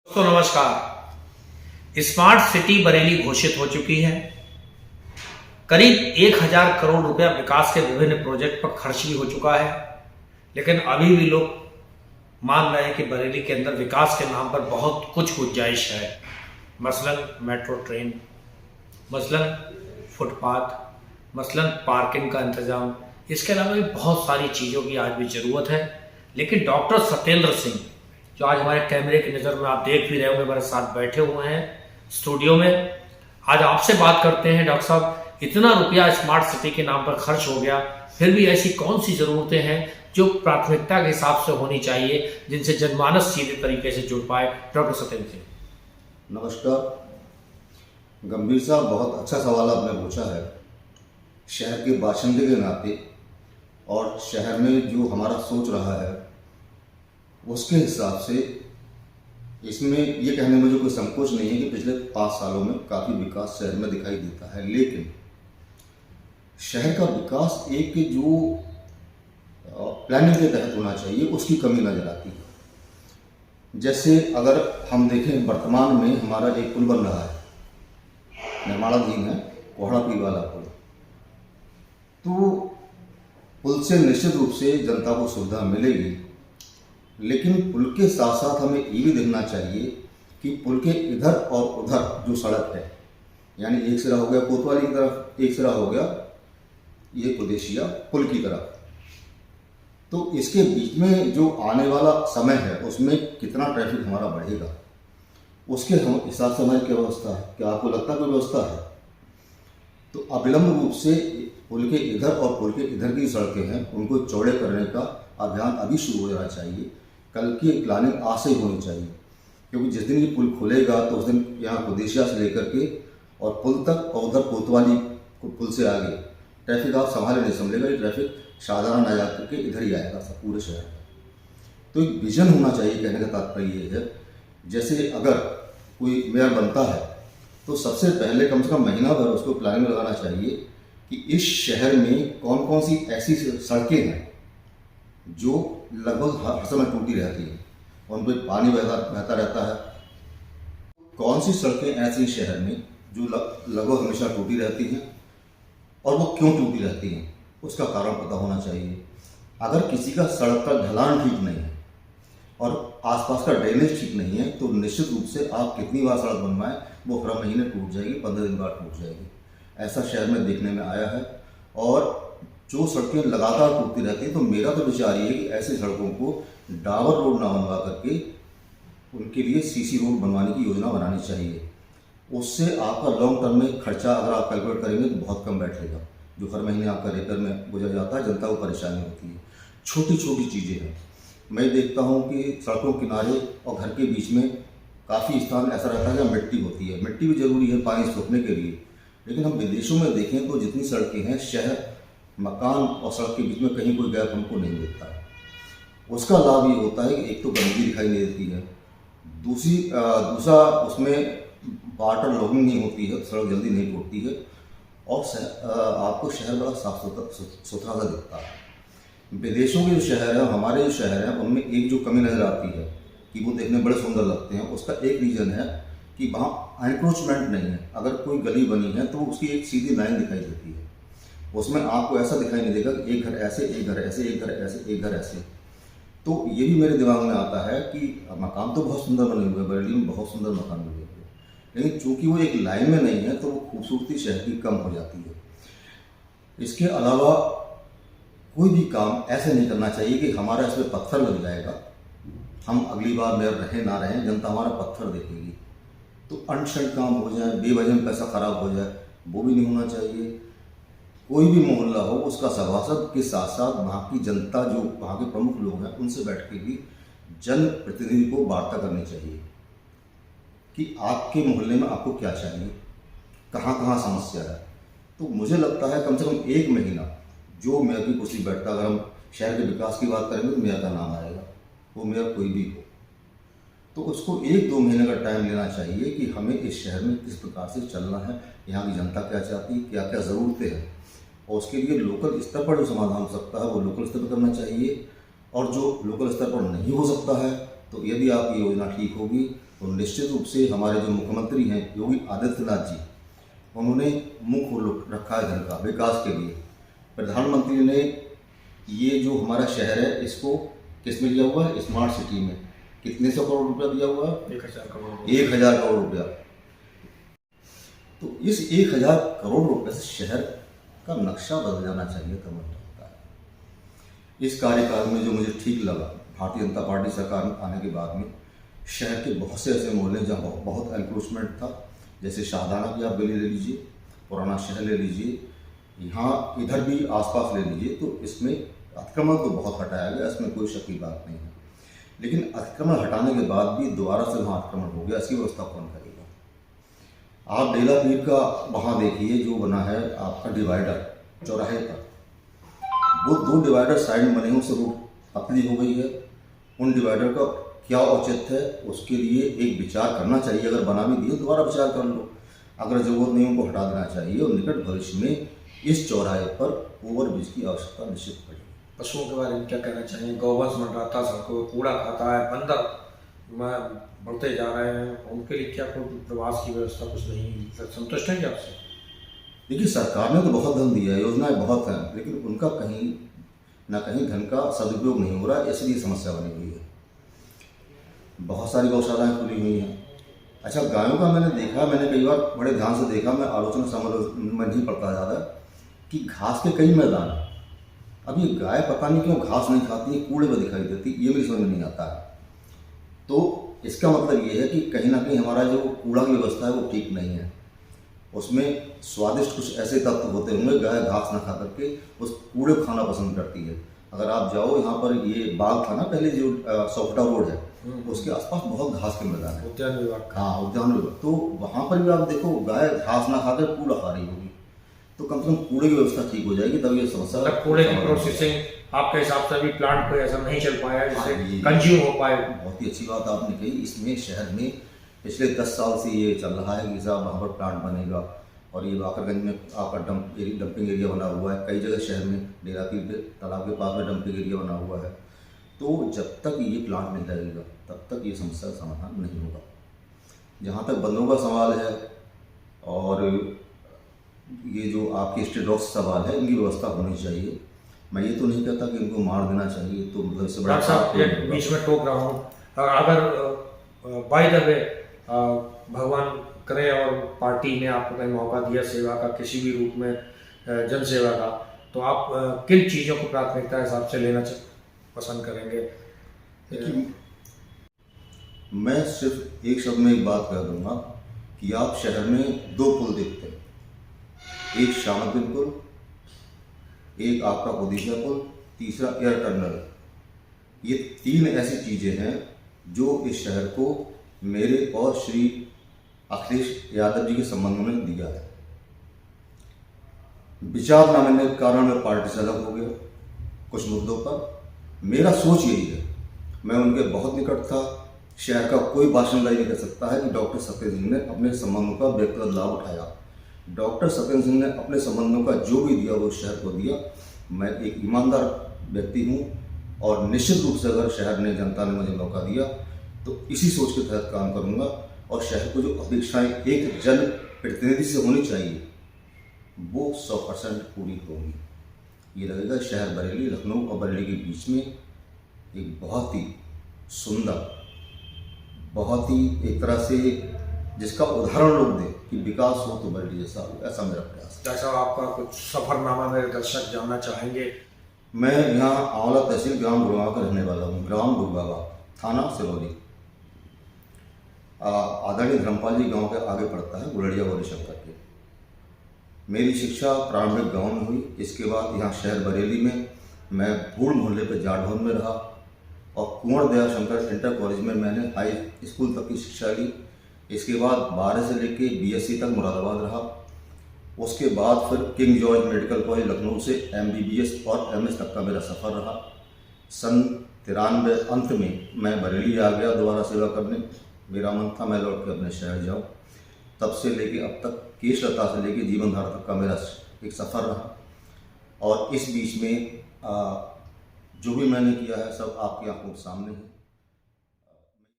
दोस्तों नमस्कार। Smart city Bareilly घोषित हो चुकी है। करीब 1000 करोड़ रुपया विकास के विभिन्न प्रोजेक्ट पर खर्च भी हो चुका है, लेकिन अभी भी लोग मान रहे हैं कि बरेली के अंदर विकास के नाम पर बहुत कुछ गुंजाइश है। मसलन मेट्रो ट्रेन, मसलन फुटपाथ, मसलन पार्किंग का इंतजाम, इसके अलावा भी बहुत सारी चीज़ों की आज भी ज़रूरत है। लेकिन डॉक्टर सत्येंद्र सिंह, जो आज हमारे कैमरे की नज़र में आप देख भी रहे होंगे, हमारे साथ बैठे हुए हैं स्टूडियो में। आज आपसे बात करते हैं। डॉक्टर साहब, इतना रुपया स्मार्ट सिटी के नाम पर खर्च हो गया, फिर भी ऐसी कौन सी ज़रूरतें हैं जो प्राथमिकता के हिसाब से होनी चाहिए, जिनसे जनमानस सीधे तरीके से जुड़ पाए? डॉक्टर सत्येंद्र सिंह। नमस्कार। गंभीर साहब, बहुत अच्छा सवाल आपने पूछा है। शहर के बाशिंदे के नाते और शहर में जो हमारा सोच रहा है उसके हिसाब से इसमें ये कहने में मुझे कोई संकोच नहीं है कि पिछले 5 सालों में काफ़ी विकास शहर में दिखाई देता है। लेकिन शहर का विकास एक जो प्लानिंग के तहत होना चाहिए उसकी कमी नजर आती है। जैसे अगर हम देखें, वर्तमान में हमारा एक पुल बन रहा है, निर्माणाधीन है, कोहड़ा पी वाला पुल। तो पुल से निश्चित रूप से जनता को सुविधा मिलेगी, लेकिन पुल के साथ साथ हमें ये भी देखना चाहिए कि पुल के इधर और उधर जो सड़क है, यानी एक सिरा हो गया कोतवाली की तरफ, एक सिरा हो गया ये प्रदेशिया पुल की तरफ, तो इसके बीच में जो आने वाला समय है उसमें कितना ट्रैफिक हमारा बढ़ेगा, उसके हम हिसाब से हमारी क्या व्यवस्था है? क्या आपको लगता है कोई व्यवस्था है? तो अविलंब रूप से पुल के इधर और पुल के इधर की सड़कें हैं, उनको चौड़े करने का अभियान अभी शुरू हो जाना चाहिए। कल की प्लानिंग आज से ही होनी चाहिए, क्योंकि जिस दिन ये पुल खुलेगा तो उस दिन यहाँ प्रदेशिया से लेकर के और पुल तक और उधर कोतवाली पुल से आगे ट्रैफिक आप संभाले नहीं संभलेगा। ये ट्रैफिक साधारण आ जाकर के इधर ही आएगा सब पूरे शहर में। तो एक विजन होना चाहिए। कहने का तात्पर्य ये है, जैसे अगर कोई मेयर बनता है तो सबसे पहले कम से कम महीना भर उसको प्लानिंग लगाना चाहिए कि इस शहर में कौन कौन सी ऐसी सड़कें हैं जो लगभग हर समय टूटी रहती है, उन पर पानी बहता रहता है। कौन सी सड़कें ऐसी शहर में जो लगभग हमेशा टूटी रहती हैं और वो क्यों टूटी रहती हैं, उसका कारण पता होना चाहिए। अगर किसी का सड़क का ढलान ठीक नहीं है और आसपास का ड्रेनेज ठीक नहीं है तो निश्चित रूप से आप कितनी बार सड़क बनवाएं, वो हर महीने टूट जाएगी, 15 दिन बाद टूट जाएगी। ऐसा शहर में देखने में आया है। और जो सड़कें लगातार टूटती रहती हैं, तो मेरा तो विचार ये है कि ऐसी सड़कों को डाबर रोड ना बनवा करके उनके लिए सीसी रोड बनवाने की योजना बनानी चाहिए। उससे आपका लॉन्ग टर्म में खर्चा अगर आप कैलकुलेट करेंगे तो बहुत कम बैठेगा। जो हर महीने आपका रिपेयर में गुजर जाता है, जनता को परेशानी होती है। छोटी छोटी चीज़ें हैं। मैं देखता हूँ कि सड़कों किनारे और घर के बीच में काफ़ी स्थान ऐसा रहता है जहाँ मिट्टी होती है। मिट्टी भी ज़रूरी है पानी सूखने के लिए, लेकिन हम विदेशों में देखें तो जितनी सड़कें हैं, शहर मकान और सड़क के बीच में कहीं कोई गैप हमको नहीं मिलता है। उसका लाभ ये होता है कि एक तो गंदगी दिखाई नहीं देती है, दूसरा उसमें वाटर लॉगिंग नहीं होती है, सड़क जल्दी नहीं टूटती है, और आपको शहर बड़ा साफ सुथरा सा दिखता है। विदेशों के जो शहर हैं, हमारे जो शहर हैं, उनमें एक जो कमी नज़र आती है कि वो देखने बड़े सुंदर लगते हैं। उसका एक रीज़न है कि वहाँ एनक्रोचमेंट नहीं है। अगर कोई गली बनी है तो उसकी एक सीधी लाइन दिखाई देती है, उसमें आपको ऐसा दिखाई नहीं देगा कि एक घर ऐसे, एक घर ऐसे, एक घर ऐसे, एक घर ऐसे। तो ये भी मेरे दिमाग में आता है कि मकान तो बहुत सुंदर बने हुए हैं, बरेली में बहुत सुंदर मकान बने हुए हैं, लेकिन चूंकि वो एक लाइन में नहीं है तो वो खूबसूरती शहर की कम हो जाती है। इसके अलावा कोई भी काम ऐसे नहीं करना चाहिए कि हमारा इसमें पत्थर लग जाएगा, हम अगली बार मेयर रहें ना रहें, जनता हमारा पत्थर देखेगी। तो अनशन काम हो जाए, बेवजह पैसा खराब हो जाए, वो भी नहीं होना चाहिए। कोई भी मोहल्ला हो, उसका सभासद के साथ साथ वहाँ की जनता, जो वहाँ के प्रमुख लोग हैं, उनसे बैठ के भी जनप्रतिनिधि को वार्ता करनी चाहिए कि आपके मोहल्ले में आपको क्या चाहिए, कहाँ कहाँ समस्या है। तो मुझे लगता है कम से कम 1 महीना जो मेयर की कुर्सी बैठता, अगर हम शहर के विकास की बात करेंगे तो मेयर का नाम आएगा, वो मेयर कोई भी हो, तो उसको 1-2 महीने का टाइम लेना चाहिए कि हमें इस शहर में किस प्रकार से चलना है, यहाँ की जनता क्या चाहती है, क्या क्या ज़रूरतें हैं, और उसके लिए लोकल स्तर पर जो समाधान हो सकता है वो लोकल स्तर पर करना चाहिए। और जो लोकल स्तर पर नहीं हो सकता है, तो यदि आपकी योजना ठीक होगी तो निश्चित रूप से हमारे जो मुख्यमंत्री हैं योगी आदित्यनाथ जी, उन्होंने मुंह खोल रखा है धन का विकास के लिए। प्रधानमंत्री ने ये जो हमारा शहर है इसको किस में दिया हुआ है, स्मार्ट सिटी में कितने सौ करोड़ रुपया दिया हुआ है, 1000 करोड़। 1000 करोड़ रुपया। तो इस 1000 करोड़ रुपए से शहर का नक्शा बदल जाना चाहिए तो मुझे लगता है। इस कार्यकाल में जो मुझे ठीक लगा, भारतीय जनता पार्टी सरकार में आने के बाद में शहर के बहुत से ऐसे मोहल्ले जहाँ बहुत एनक्रोचमेंट था, जैसे शाहदाना की आप गली ले लीजिए, पुराना शहर ले लीजिए, यहाँ इधर भी आसपास ले लीजिए, तो इसमें अतिक्रमण तो बहुत हटाया गया, इसमें कोई शक की बात नहीं है। लेकिन अतिक्रमण हटाने के बाद भी दोबारा से वहाँ अतिक्रमण हो गया, इसकी व्यवस्था कौन करेगा? आप डेला पीर का वहाँ देखिए जो बना है आपका डिवाइडर चौराहे पर, वो 2 डिवाइडर साइड में बने हैं, उससे रोड पतली हो गई है। उन डिवाइडर का क्या औचित्य है, उसके लिए एक विचार करना चाहिए। अगर बना भी दिए दोबारा विचार कर लो, अगर जरूरत नहीं उनको हटा देना चाहिए। और निकट भविष्य में इस चौराहे पर ओवरब्रिज की आवश्यकता निश्चित पड़ेगी। पशुओं के बारे में क्या कहना चाहिए? गौवंश मंडराता है, सड़कों पर कूड़ा खाता है, बंदर बढ़ते जा रहे हैं, उनके लिए क्या कोई प्रवास की व्यवस्था कुछ नहीं? संतुष्ट हैं क्या आपसे? देखिए, सरकार ने तो बहुत धन दिया है, योजनाएं बहुत हैं, लेकिन उनका कहीं ना कहीं धन का सदुपयोग नहीं हो रहा है, इसलिए समस्या बनी हुई है। बहुत सारी गौशालाएं खुली हुई हैं। अच्छा, गायों का मैंने देखा, मैंने कई बार बड़े ध्यान से देखा, मैं आलोचना समालोचना में नहीं पड़ता ज़्यादा, कि घास के कई मैदान, अब ये गाय पता नहीं क्यों घास नहीं खाती है, कूड़े में दिखाई देती, ये मेरी समझ में नहीं आता है। तो इसका मतलब ये है कि कहीं ना कहीं हमारा जो कूड़ा की व्यवस्था है वो ठीक नहीं है, उसमें स्वादिष्ट कुछ ऐसे तत्व होते होंगे, गाय घास ना खा करके उस कूड़े को खाना पसंद करती है। अगर आप जाओ, यहाँ पर ये बाग था ना पहले जो सौखटा रोड है, उसके आसपास बहुत घास के मैदान है, उद्यान विभाग का। हाँ, उद्यान विभाग। तो वहाँ पर भी आप देखो, गाय घास ना खाकर कूड़ा खा रही होगी, तो कम से कम कूड़े की व्यवस्था ठीक हो जाएगी, तब ये समस्या। मतलब कूड़े की प्रोसेसिंग आपके हिसाब से अभी प्लांट कोई ऐसा नहीं चल पाया जिससे हाँ, कंज्यूम हो पाए? बहुत ही अच्छी बात आपने कही। इसमें शहर में पिछले 10 साल से ये चल रहा है कि साहब वहाँ पर प्लांट बनेगा, और ये बाकरगंज में आपका डंपिंग एरिया बना हुआ है, कई जगह शहर में डेरा पीर के तालाब के पास में डंपिंग एरिया बना हुआ है। तो जब तक ये प्लांट नहीं लगेगा तब तक ये समस्या का समाधान नहीं होगा। जहाँ तक बंदरों का सवाल है और ये जो आपके स्ट्रीट डॉग्स सवाल है, इनकी व्यवस्था होनी चाहिए। मैं ये तो नहीं कहता कि इनको मार देना चाहिए, तो मतलब इससे बड़ा डॉक्टर साहब एक बीच में टोक रहा हूँ, अगर बाय द वे भगवान करे और पार्टी ने आपको कहीं मौका दिया सेवा का, किसी भी रूप में जन सेवा का, तो आप किन चीज़ों को प्राथमिकता हिसाब से लेना पसंद करेंगे? देखिए, मैं सिर्फ एक शब्द में एक बात कह दूंगा कि आप शहर में 2 पुल देखते हैं, एक शामतगंज पुल, एक आपका ओडिशा पुल, तीसरा एयर टनल। ये 3 ऐसी चीज़ें हैं जो इस शहर को मेरे और श्री अखिलेश यादव जी के संबंध में दिया है। विचार न मिलने के कारण मैं पार्टी से अलग हो गया कुछ मुद्दों पर। मेरा सोच यही है, मैं उनके बहुत निकट था। शहर का कोई बाशिंदा नहीं कर सकता है कि डॉक्टर सत्येंद्र सिंह ने अपने संबंधों का व्यक्तिगत लाभ उठाया। डॉक्टर सत्येंद्र सिंह ने अपने संबंधों का जो भी दिया वो शहर को दिया। मैं एक ईमानदार व्यक्ति हूँ, और निश्चित रूप से अगर शहर ने, जनता ने मुझे मौका दिया तो इसी सोच के तहत काम करूँगा, और शहर को जो अपेक्षाएं एक जन प्रतिनिधि से होनी चाहिए वो 100% पूरी होंगी। ये लगेगा शहर बरेली, लखनऊ और बरेली के बीच में एक बहुत ही सुंदर, बहुत ही एक तरह से जिसका उदाहरण लोग दें कि विकास हो तो बरेली जैसा हो, ऐसा मेरा प्रयास है। जैसा आपका कुछ सफरनामा मेरे दर्शक जानना चाहेंगे? मैं यहाँ आंवला तहसील ग्राम गुड़गांव का रहने वाला हूँ, ग्राम गुड़गावा, थाना सिरौली। आदरणीय धर्मपाल जी गांव के आगे पड़ता है, गुलड़िया गौरीशंकर के। मेरी शिक्षा प्रारंभिक गांव में हुई। इसके बाद यहाँ शहर बरेली में मैं भूड़ मोहल्ले पे जाट भवन में रहा, और कुंवर दया शंकर इंटर कॉलेज में मैंने हाई स्कूल तक की शिक्षा ली। इसके बाद 12 से लेके BSc तक मुरादाबाद रहा। उसके बाद फिर king George medical college Lucknow से MBBS और MS तक का मेरा सफ़र रहा। सन 93 अंत में मैं बरेली आ गया दोबारा सेवा करने। मेरा मन था मैं लौट के अपने शहर जाऊँ। तब से लेके अब तक केशलता से लेके जीवनधारा तक का मेरा एक सफ़र रहा, और इस बीच में जो भी मैंने किया है सब आपकी आंखों के सामने है।